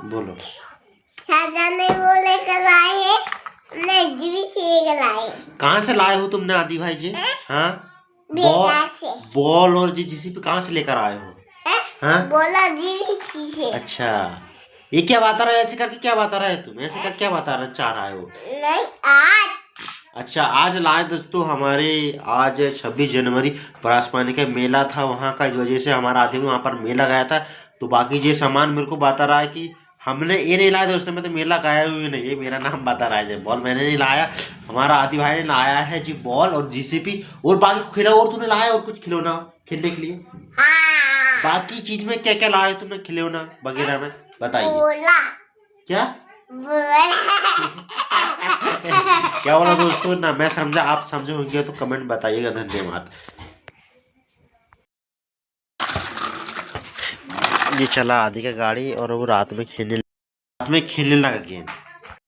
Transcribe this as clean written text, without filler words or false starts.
बोलो। चाचा ने वो लेकर आए हैं, जी से लाए। कहाँ से लाए हो तुमने आदि भाई जी? हाँ, बॉल और जीसीपी कहाँ से लेकर आए हो? हाँ, बोला जी से। अच्छा, ये क्या बता रहा है? ऐसे करके क्या बता रहा है तुम? ऐसे करके क्या बता रहा चाह रहे हो? नहीं, आज। अच्छा, आज लाए दोस्तों हमारे। आज 26 जनवरी परासपानी का मेला था, वहाँ का इस वजह से हमारा आदमी वहाँ पर मेला गया था। तो बाकी ये सामान मेरे को बता रहा है कि हमने ये नहीं लाया दोस्तों, मैं तो मेला गया हुई नहीं, ये मेरा नाम बता रहा है। बॉल मैंने नहीं लाया, हमारा आदि भाई ने लाया है जी बॉल और जीसीपी। और बाकी खिलौना और तूने लाया और कुछ खिलौना खेलने के लिए? हाँ। बाकी चीज में क्या क्या लाए तुमने खिलौना वगैरह में बताइए। बोला क्या बोला क्या बोला दोस्तों? ना मैं समझा, आप समझे होंगे तो कमेंट बताइएगा। धन्यवाद। ये चला आदि का गाड़ी और वो रात में खेलने लगा गेम।